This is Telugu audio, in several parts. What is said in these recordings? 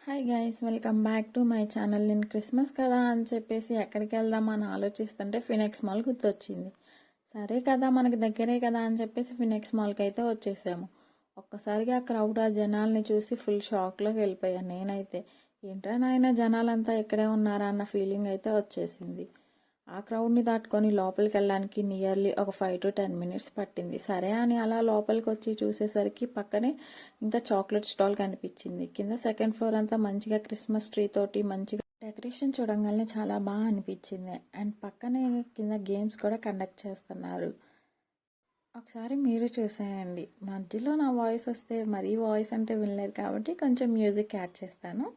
Hi guys, welcome back to my channel. నేను క్రిస్మస్ కదా అని చెప్పేసి ఎక్కడికి వెళ్దామని ఆలోచిస్తుంటే ఫినెక్స్ మాల్ గుర్తొచ్చింది. సరే కదా, మనకి దగ్గరే కదా అని చెప్పేసి ఫినెక్స్ మాల్కి అయితే వచ్చేసాము. ఒక్కసారిగా ఆ క్రౌడ్, ఆ జనాల్ని చూసి ఫుల్ షాక్లోకి వెళ్ళిపోయాను నేనైతే. ఏంట్రా నాయన, జనాలంతా ఇక్కడే ఉన్నారా అన్న ఫీలింగ్ అయితే వచ్చేసింది. ఆ క్రౌడ్ని దాటుకొని లోపలికి వెళ్ళడానికి నియర్లీ ఒక 5 to 10 minutes పట్టింది. సరే అని అలా లోపలికి వచ్చి చూసేసరికి పక్కనే ఇంకా చాక్లెట్ స్టాల్ కనిపించింది. కింద సెకండ్ ఫ్లోర్ అంతా మంచిగా క్రిస్మస్ ట్రీ తోటి మంచిగా డెకరేషన్ చూడంగానే చాలా బాగా అనిపించింది. అండ్ పక్కనే కింద గేమ్స్ కూడా కండక్ట్ చేస్తున్నారు. ఒకసారి మీరు చూసేయండి. మధ్యలో నా వాయిస్ వస్తే మరీ వాయిస్ అంటే వినలేరు కాబట్టి కొంచెం మ్యూజిక్ యాడ్ చేస్తాను.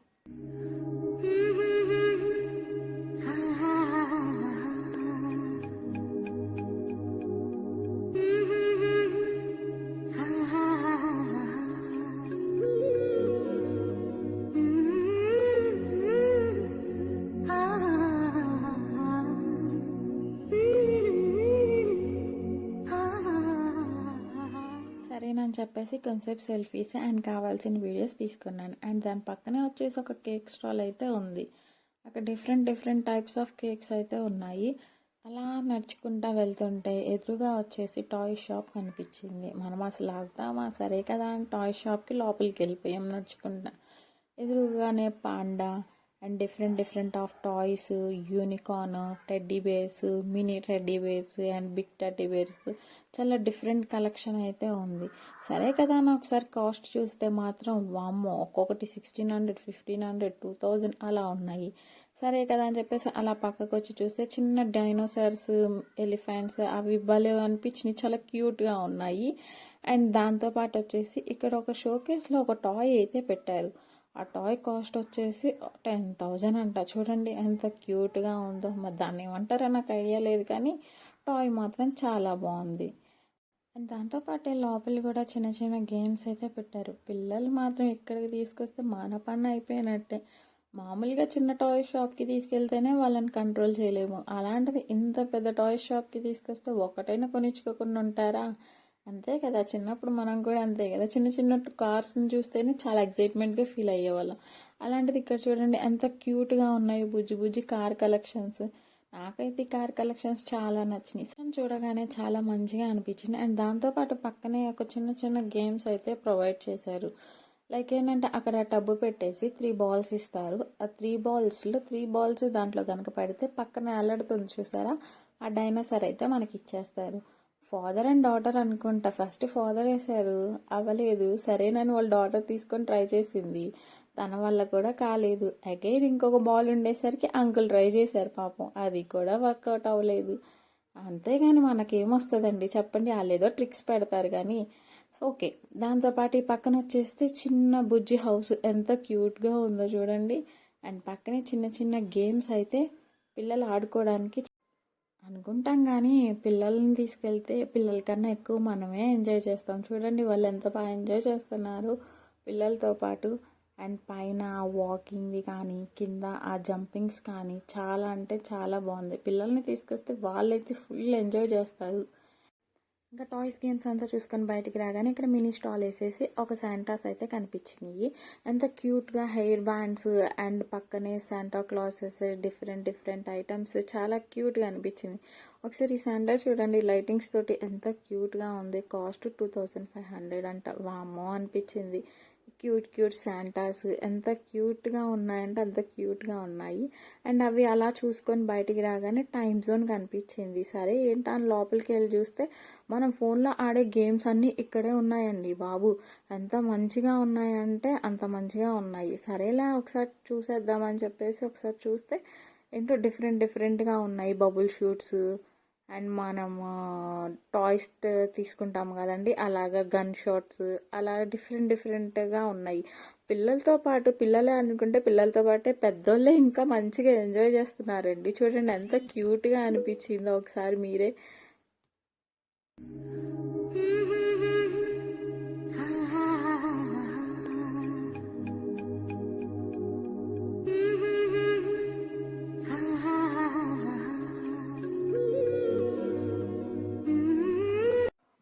సరేనని చెప్పేసి కొంచెంసేపు సెల్ఫీస్ అండ్ కావాల్సిన వీడియోస్ తీసుకున్నాను. అండ్ దాని పక్కనే వచ్చేసి ఒక కేక్ స్టాల్ అయితే ఉంది. అక్కడ డిఫరెంట్ టైప్స్ ఆఫ్ కేక్స్ అయితే ఉన్నాయి. అలా నడుచుకుంటా వెళ్తుంటే ఎదురుగా వచ్చేసి టాయ్ షాప్ కనిపించింది. మనం అసలు ఆగుతామా? సరే కదా అని టాయ్ షాప్కి లోపలికి వెళ్ళిపోయాం నడుచుకుంటా. ఎదురుగానే panda and different of toys, unicorn, teddy bears, mini teddy bears and big teddy bears, చాలా డిఫరెంట్ కలెక్షన్ అయితే ఉంది. సరే కదా అని ఒకసారి కాస్ట్ చూస్తే మాత్రం వామ్మో, ఒక్కొక్కటి 1600, 1500, 2000 అలా ఉన్నాయి. సరే కదా అని చెప్పేసి అలా పక్కకు వచ్చి చూస్తే చిన్న డైనోసార్స్, ఎలిఫెంట్స్ అవి భలే అనిపించినాయి, చాలా క్యూట్గా ఉన్నాయి. అండ్ దాంతోపాటు వచ్చేసి ఇక్కడ ఒక షోకేస్లో ఒక టాయ్ అయితే పెట్టారు. ఆ టాయ్ కాస్ట్ వచ్చేసి 10,000 అంట. చూడండి ఎంత క్యూట్గా ఉందో. మరి దాన్ని ఏమంటారో నాకు ఐడియా లేదు, కానీ టాయ్ మాత్రం చాలా బాగుంది. అండ్ దాంతోపాటే లోపల కూడా చిన్న గేమ్స్ అయితే పెట్టారు. పిల్లలు మాత్రం ఇక్కడికి తీసుకొస్తే మన పని అయిపోయినట్టే. మామూలుగా చిన్న టాయ్ షాప్కి తీసుకెళ్తేనే వాళ్ళని కంట్రోల్ చేయలేము, అలాంటిది ఇంత పెద్ద టాయ్ షాప్కి తీసుకొస్తే ఒకటైనా కొనిచ్చుకోకుండా ఉంటారా? అంతే కదా, చిన్నప్పుడు మనం కూడా అంతే కదా, చిన్న కార్స్ని చూస్తేనే చాలా ఎగ్జైట్మెంట్గా ఫీల్ అయ్యేవాళ్ళం. అలాంటిది ఇక్కడ చూడండి ఎంత క్యూట్గా ఉన్నాయి బుజ్జి కార్ కలెక్షన్స్. నాకైతే ఈ కార్ కలెక్షన్స్ చాలా నచ్చినాయి. చూడగానే చాలా మంచిగా అనిపించింది. అండ్ దాంతోపాటు పక్కనే ఒక చిన్న గేమ్స్ అయితే ప్రొవైడ్ చేశారు. లైక్ ఏంటంటే అక్కడ టబ్బు పెట్టేసి 3 balls ఇస్తారు. ఆ 3 balls దాంట్లో కనుక పడితే పక్కన ఎల్లడుతుంది చూసారా, ఆ డైనోసార్ అయితే మనకి ఇచ్చేస్తారు. ఫాదర్ అండ్ డాటర్ అనుకుంటా. ఫస్ట్ ఫాదర్ వేశారు, అవ్వలేదు. సరేనని వాళ్ళ డాటర్ తీసుకొని ట్రై చేసింది, తన వల్ల కూడా కాలేదు. అగైన్ ఇంకొక బాల్ ఉండేసరికి అంకుల్ ట్రై చేశారు, పాపం అది కూడా వర్కౌట్ అవ్వలేదు. అంతేగాని మనకేమొస్తుందండి చెప్పండి, వాళ్ళు ఏదో ట్రిక్స్ పెడతారు కానీ. ఓకే, దాంతోపాటు ఈ పక్కన వచ్చేస్తే చిన్న బుజ్జి హౌస్ ఎంత క్యూట్గా ఉందో చూడండి. అండ్ పక్కనే చిన్న గేమ్స్ అయితే పిల్లలు ఆడుకోవడానికి అనుకుంటాం, కానీ పిల్లల్ని తీసుకెళ్తే పిల్లల కన్నా ఎక్కువ మనమే ఎంజాయ్ చేస్తాం. చూడండి వాళ్ళు ఎంత బాగా ఎంజాయ్ చేస్తున్నారు పిల్లలతో పాటు. అండ్ పైన వాకింగ్వి కానీ కింద ఆ జంపింగ్స్ కానీ చాలా అంటే చాలా బాగుంది. పిల్లల్ని తీసుకొస్తే వాళ్ళైతే ఫుల్ ఎంజాయ్ చేస్తారు. ఇంకా టాయ్స్ గేమ్స్ అంతా చూసుకొని బయటికి రాగానే ఇక్కడ మినీ స్టాల్ వేసేసి ఒక శాంటాస్ అయితే కనిపించినాయి. ఎంత క్యూట్గా హెయిర్ బ్యాండ్స్ అండ్ పక్కనే శాంటా క్లాసెస్, డిఫరెంట్ ఐటమ్స్ చాలా క్యూట్గా అనిపించింది. ఒకసారి ఈ శాంటా చూడండి, లైటింగ్స్ తోటి ఎంత క్యూట్గా ఉంది. కాస్ట్ 2500 అంట. వామ్మో అనిపించింది. క్యూట్ శాంటాస్ ఎంత క్యూట్గా ఉన్నాయంటే అంత క్యూట్గా ఉన్నాయి. అండ్ అవి అలా చూసుకొని బయటికి రాగానే టైం జోన్ కనిపించింది. సరే ఏంటని లోపలికి వెళ్ళి చూస్తే మనం ఫోన్లో ఆడే గేమ్స్ అన్నీ ఇక్కడే ఉన్నాయండి బాబు. ఎంత మంచిగా ఉన్నాయంటే అంత మంచిగా ఉన్నాయి. సరేలా ఒకసారి చూసేద్దామని చెప్పేసి ఒకసారి చూస్తే ఏంటో డిఫరెంట్గా ఉన్నాయి. బబుల్ షూట్స్ అండ్ మనం టాయ్స్ తీసుకుంటాము కదండి, అలాగా గన్ షాట్స్, అలా డిఫరెంట్గా ఉన్నాయి. పిల్లలే అనుకుంటే పిల్లలతో పాటే పెద్దోళ్ళే ఇంకా మంచిగా ఎంజాయ్ చేస్తున్నారండి. చూడండి ఎంత క్యూట్గా అనిపించిందో ఒకసారి మీరే.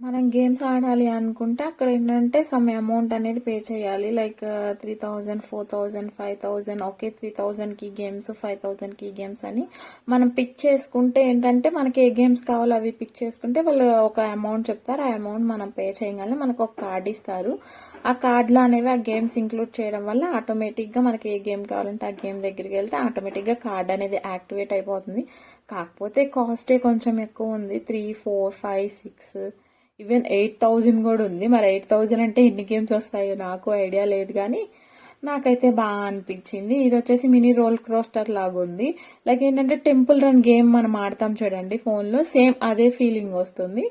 మనం గేమ్స్ ఆడాలి అనుకుంటే అక్కడ ఏంటంటే సమ్ అమౌంట్ అనేది పే చేయాలి. లైక్ 3000, 4000, 5000, ఓకే 3000కి గేమ్స్, 5000కి గేమ్స్ అని మనం పిక్ చేసుకుంటే ఏంటంటే మనకి ఏ గేమ్స్ కావాలో అవి పిక్ చేసుకుంటే వాళ్ళు ఒక అమౌంట్ చెప్తారు. ఆ అమౌంట్ మనం పే చేయగానే మనకు ఒక కార్డ్ ఇస్తారు. ఆ కార్డులో అనేవి ఆ గేమ్స్ ఇంక్లూడ్ చేయడం వల్ల ఆటోమేటిక్గా మనకి ఏ గేమ్ కావాలంటే ఆ గేమ్ దగ్గరికి వెళ్తే ఆటోమేటిక్గా కార్డ్ అనేది యాక్టివేట్ అయిపోతుంది. కాకపోతే కాస్టే కొంచెం ఎక్కువ ఉంది. 3, 4, 5, 6 ఈవెన్ 8000 కూడా ఉంది. మరి 8000 అంటే ఎన్ని గేమ్స్ వస్తాయో నాకు ఐడియా లేదు, కానీ నాకైతే బాగా అనిపించింది. ఇది వచ్చేసి మినీ రోల్ కోస్టర్ లాగా ఉంది. లైక్ ఏంటంటే టెంపుల్ రన్ గేమ్ మనం ఆడతాం చూడండి ఫోన్లో, సేమ్ అదే ఫీలింగ్ వస్తుంది.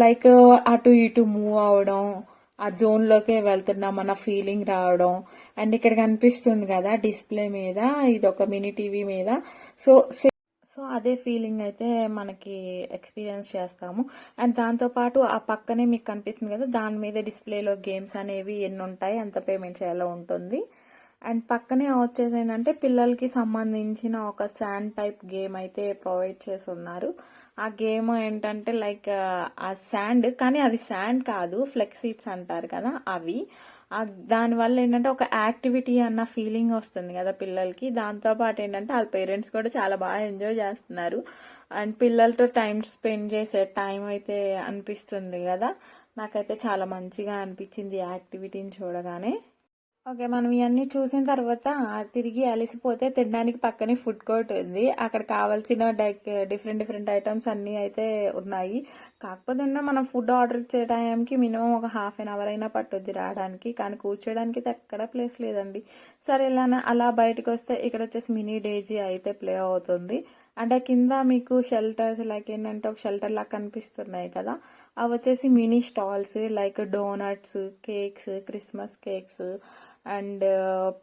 లైక్ అటు ఇటు మూవ్ అవడం, ఆ జోన్లోకే వెళ్తున్నాం అన్న ఫీలింగ్ రావడం. అండ్ ఇక్కడ కనిపిస్తుంది కదా డిస్ప్లే మీద, ఇది ఒక మినీ టీవీ మీద. సో అదే ఫీలింగ్ అయితే మనకి ఎక్స్పీరియన్స్ చేస్తాము. అండ్ దాంతోపాటు ఆ పక్కనే మీకు కనిపిస్తుంది కదా, దాని మీద డిస్ప్లేలో గేమ్స్ అనేవి ఎన్ని ఉంటాయి, ఎంత పేమెంట్ చేయాలో ఉంటుంది. అండ్ పక్కనే వచ్చేసి ఏంటంటే పిల్లలకి సంబంధించిన ఒక శాండ్ టైప్ గేమ్ అయితే ప్రొవైడ్ చేసి ఉన్నారు. ఆ గేమ్ ఏంటంటే లైక్ ఆ శాండ్, కానీ అది శాండ్ కాదు, ఫ్లెక్సీడ్స్ అంటారు కదా అవి. దానివల్ల ఏంటంటే ఒక యాక్టివిటీ అన్న ఫీలింగ్ వస్తుంది కదా పిల్లలకి. దాంతోపాటు ఏంటంటే వాళ్ళ పేరెంట్స్ కూడా చాలా బాగా ఎంజాయ్ చేస్తున్నారు. అండ్ పిల్లలతో టైం స్పెండ్ చేసే టైం అయితే అనిపిస్తుంది కదా. నాకైతే చాలా మంచిగా అనిపించింది ఈ యాక్టివిటీని చూడగానే. ఓకే, మనం ఇవన్నీ చూసిన తర్వాత తిరిగి అలసిపోతే తినడానికి పక్కనే ఫుడ్ కోర్ట్ ఉంది. అక్కడ కావాల్సిన డిఫరెంట్ ఐటమ్స్ అన్నీ అయితే ఉన్నాయి. కాకపోతే మనం ఫుడ్ ఆర్డర్ ఇచ్చే టైంకి మినిమం ఒక హాఫ్ అన్ అవర్ అయినా పట్టుద్ది రావడానికి, కానీ కూర్చోడానికి ఎక్కడ ప్లేస్ లేదండి. సరే అలా బయటకు వస్తే ఇక్కడ వచ్చేసి మినీ డేజీ అయితే ప్లే అవుతుంది. అంటే కింద మీకు షెల్టర్స్ లైక్ ఏంటంటే ఒక షెల్టర్ లాగా కనిపిస్తున్నాయి కదా, అవి వచ్చేసి mini stalls like donuts, cakes, Christmas cakes and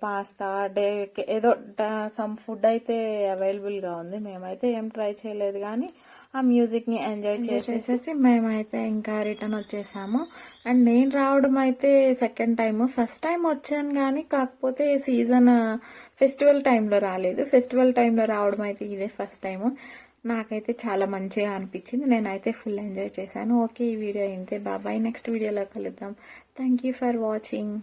pasta ఏదో సమ్ ఫుడ్ అయితే అవైలబుల్గా ఉంది. మేమైతే ఏం ట్రై చేయలేదు, కానీ ఆ మ్యూజిక్ని ఎంజాయ్ చేసేసి మేమైతే ఇంకా రిటర్న్ వచ్చేసాము. అండ్ నేను రావడం అయితే సెకండ్ టైం. ఫస్ట్ టైం వచ్చాను కానీ కాకపోతే సీజన్ ఫెస్టివల్ టైంలో రాలేదు. ఫెస్టివల్ టైంలో రావడం అయితే ఇదే ఫస్ట్ టైము. నాకైతే చాలా మంచిగా అనిపించింది. నేనైతే ఫుల్ ఎంజాయ్ చేశాను. ఓకే, ఈ వీడియో ఇంతే. బాబాయ్, నెక్స్ట్ వీడియోలో కలుద్దాం. Thank you for watching.